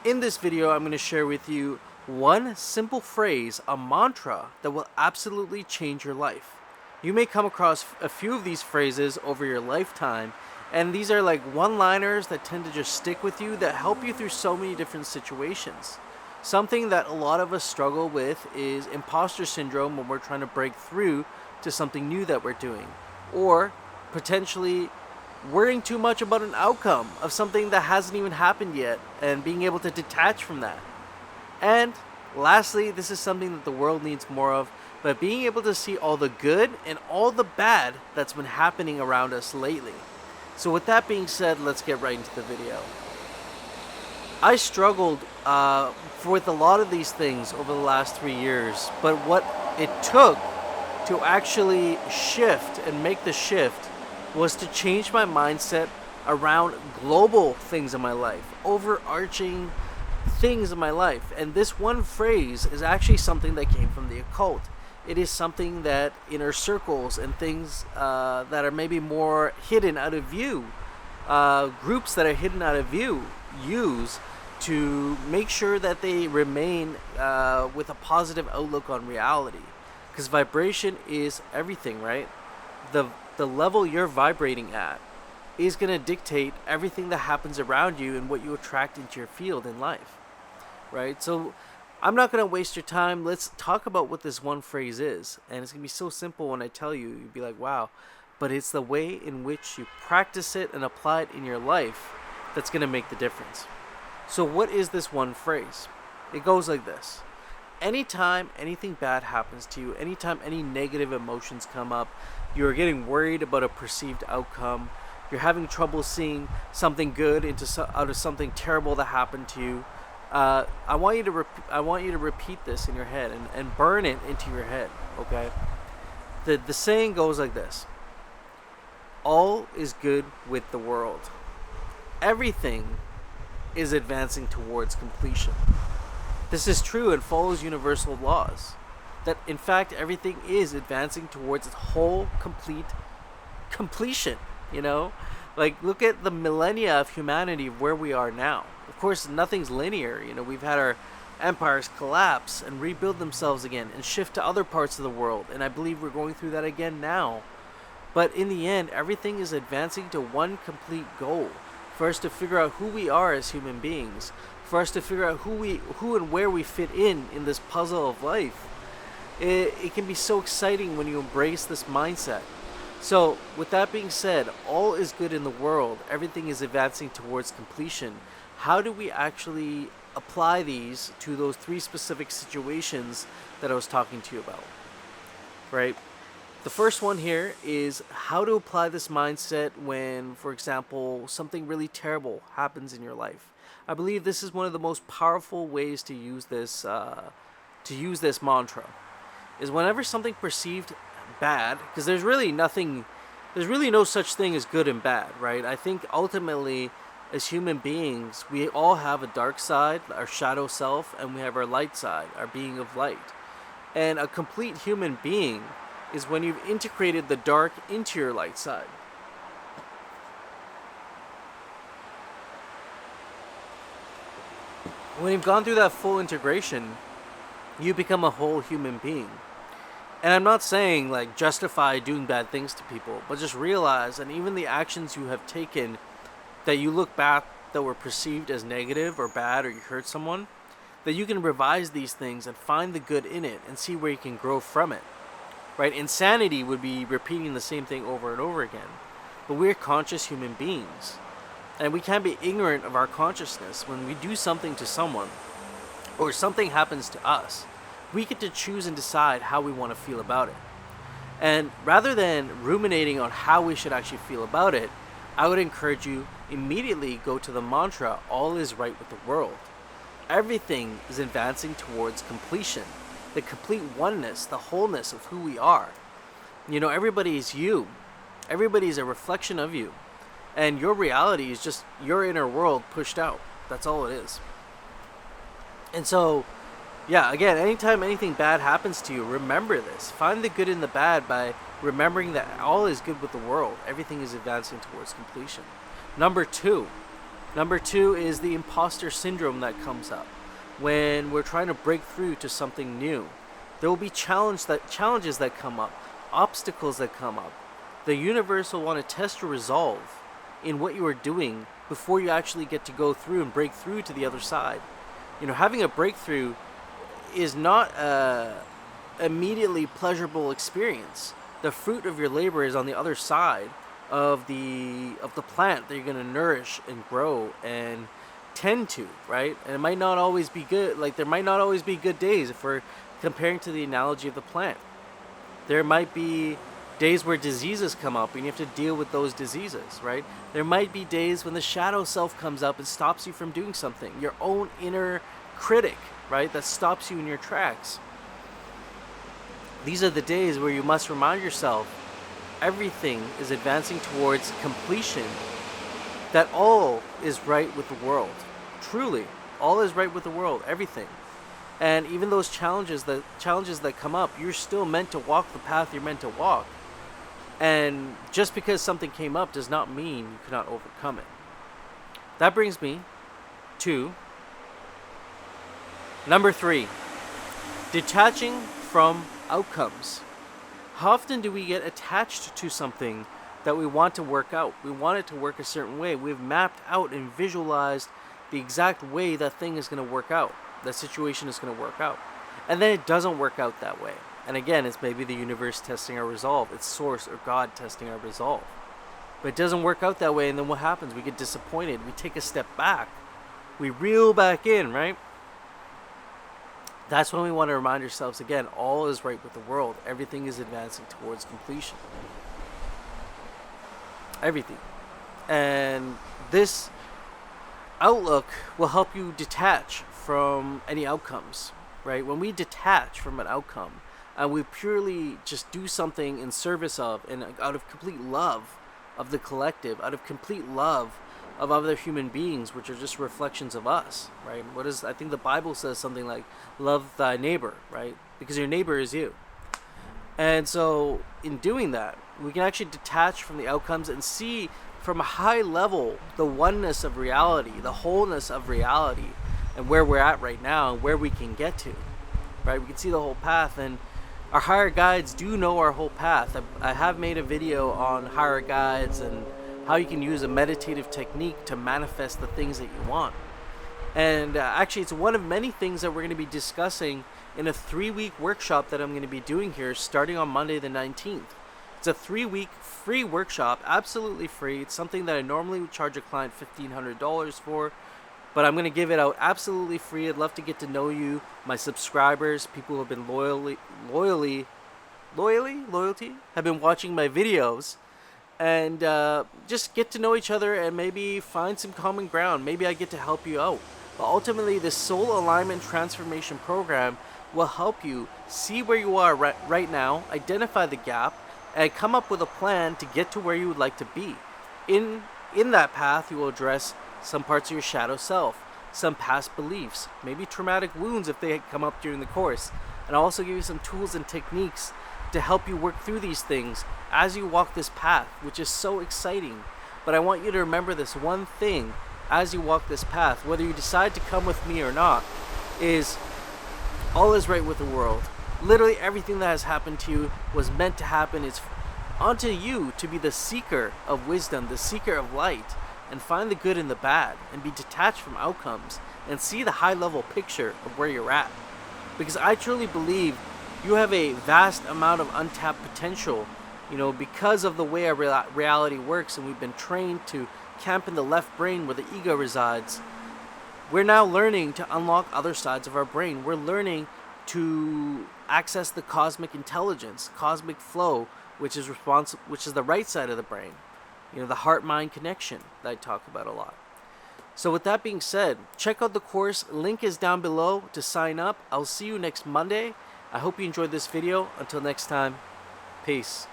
In this video, I'm going to share with you one simple phrase, a mantra that will absolutely change your life. You may come across a few of these phrases over your lifetime, and these are like one-liners that tend to just stick with you that help you through so many different situations. Something that a lot of us struggle with is imposter syndrome when we're trying to break through to something new that we're doing, or potentially worrying too much about an outcome of something that hasn't even happened yet and being able to detach from that. And lastly, this is something that the world needs more of, but being able to see all the good and all the bad that's been happening around us lately. So with that being said, let's get right into the video. I struggled with a lot of these things over the last 3 years, but what it took to actually shift and make the shift was to change my mindset around global things in my life, overarching things in my life. And this one phrase is actually something that came from the occult. It is something that inner circles and things that are maybe more hidden out of view, groups that are hidden out of view, use to make sure that they remain with a positive outlook on reality. Because vibration is everything, right? The level you're vibrating at is going to dictate everything that happens around you and what you attract into your field in life, right? So I'm not going to waste your time. Let's talk about what this one phrase is. And it's going to be so simple when I tell you. You'll be like, wow. But it's the way in which you practice it and apply it in your life that's going to make the difference. So what is this one phrase? It goes like this. Anytime anything bad happens to you, anytime any negative emotions come up, you're getting worried about a perceived outcome, you're having trouble seeing something good out of something terrible that happened to you, I want you to repeat this in your head and burn it into your head, okay? The saying goes like this. All is good with the world. Everything is advancing towards completion. This is true and follows universal laws. That in fact everything is advancing towards its whole complete completion, you know? Like look at the millennia of humanity where we are now. Of course nothing's linear, you know, we've had our empires collapse and rebuild themselves again and shift to other parts of the world, and I believe we're going through that again now. But in the end, everything is advancing to one complete goal. For us to figure out who we are as human beings, for us to figure out who and where we fit in this puzzle of life. It can be so exciting when you embrace this mindset. So with that being said, all is good in the world. Everything is advancing towards completion. How do we actually apply these to those three specific situations that I was talking to you about? Right? The first one here is how to apply this mindset when, for example, something really terrible happens in your life. I believe this is one of the most powerful ways to use this mantra. Is whenever something perceived bad, because there's really no such thing as good and bad, right? I think ultimately, as human beings, we all have a dark side, our shadow self, and we have our light side, our being of light. And a complete human being is when you've integrated the dark into your light side. When you've gone through that full integration, you become a whole human being. And I'm not saying like justify doing bad things to people, but just realize, and even the actions you have taken that you look back that were perceived as negative or bad, or you hurt someone, that you can revise these things and find the good in it and see where you can grow from it. Right? Insanity would be repeating the same thing over and over again. But we're conscious human beings. And we can't be ignorant of our consciousness. When we do something to someone, or something happens to us, we get to choose and decide how we want to feel about it. And rather than ruminating on how we should actually feel about it, I would encourage you immediately go to the mantra, all is right with the world. Everything is advancing towards completion. The complete oneness, the wholeness of who we are. You know, everybody is you. Everybody is a reflection of you. And your reality is just your inner world pushed out. That's all it is. And so, yeah, again, anytime anything bad happens to you, remember this. Find the good in the bad by remembering that all is good with the world. Everything is advancing towards completion. Number 2, Number two is the imposter syndrome that comes up when we're trying to break through to something new. There will be challenges that come up, obstacles that come up. The universe will want to test your resolve in what you are doing before you actually get to go through and break through to the other side. Having a breakthrough is not a immediately pleasurable experience. The fruit of your labor is on the other side of the plant that you're going to nourish and grow and tend to, right? And it might not always be good. Like, there might not always be good days if we're comparing to the analogy of the plant. There might be days where diseases come up and you have to deal with those diseases, right? There might be days when the shadow self comes up and stops you from doing something. Your own inner critic, right? That stops you in your tracks. These are the days where you must remind yourself everything is advancing towards completion, that all is right with the world. Truly, all is right with the world, everything. And even those challenges that come up, you're still meant to walk the path you're meant to walk. And just because something came up does not mean you cannot overcome it. That brings me to number 3, detaching from outcomes. How often do we get attached to something that we want to work out? We want it to work a certain way. We've mapped out and visualized the exact way that thing is going to work out, that situation is going to work out. And then it doesn't work out that way. And again, it's maybe the universe testing our resolve. It's source or God testing our resolve. But it doesn't work out that way, and then what happens? We get disappointed. We take a step back. We reel back in, right? That's when we want to remind ourselves again, all is right with the world. Everything is advancing towards completion. Everything. And this outlook will help you detach from any outcomes, right? When we detach from an outcome and we purely just do something in service of and out of complete love of the collective, out of complete love of other human beings, which are just reflections of us, right? I think the Bible says something like, love thy neighbor, right? Because your neighbor is you. And so in doing that, we can actually detach from the outcomes and see from a high level the oneness of reality, the wholeness of reality, and where we're at right now and where we can get to, right? We can see the whole path, and our higher guides do know our whole path. I have made a video on higher guides and how you can use a meditative technique to manifest the things that you want. And actually, it's one of many things that we're going to be discussing in a 3-week workshop that I'm going to be doing here starting on Monday the 19th. It's a 3-week free workshop, absolutely free. It's something that I normally would charge a client $1,500 for, but I'm going to give it out absolutely free. I'd love to get to know you, my subscribers, people who have been loyalty, have been watching my videos, and just get to know each other and maybe find some common ground. Maybe I get to help you out. But ultimately, this soul alignment transformation program will help you see where you are right now, identify the gap, and come up with a plan to get to where you would like to be. In that path, you will address some parts of your shadow self, some past beliefs, maybe traumatic wounds if they come up during the course. And I'll also give you some tools and techniques to help you work through these things as you walk this path, which is so exciting. But I want you to remember this one thing as you walk this path, whether you decide to come with me or not, is all is right with the world. Literally everything that has happened to you was meant to happen. It's onto you to be the seeker of wisdom, the seeker of light, and find the good in the bad, and be detached from outcomes, and see the high level picture of where you're at. Because I truly believe you have a vast amount of untapped potential, because of the way our reality works, and we've been trained to camp in the left brain where the ego resides. We're now learning to unlock other sides of our brain. We're learning to access the cosmic intelligence, cosmic flow, which is the right side of the brain. The heart-mind connection that I talk about a lot. So with that being said, check out the course. Link is down below to sign up. I'll see you next Monday. I hope you enjoyed this video. Until next time, peace.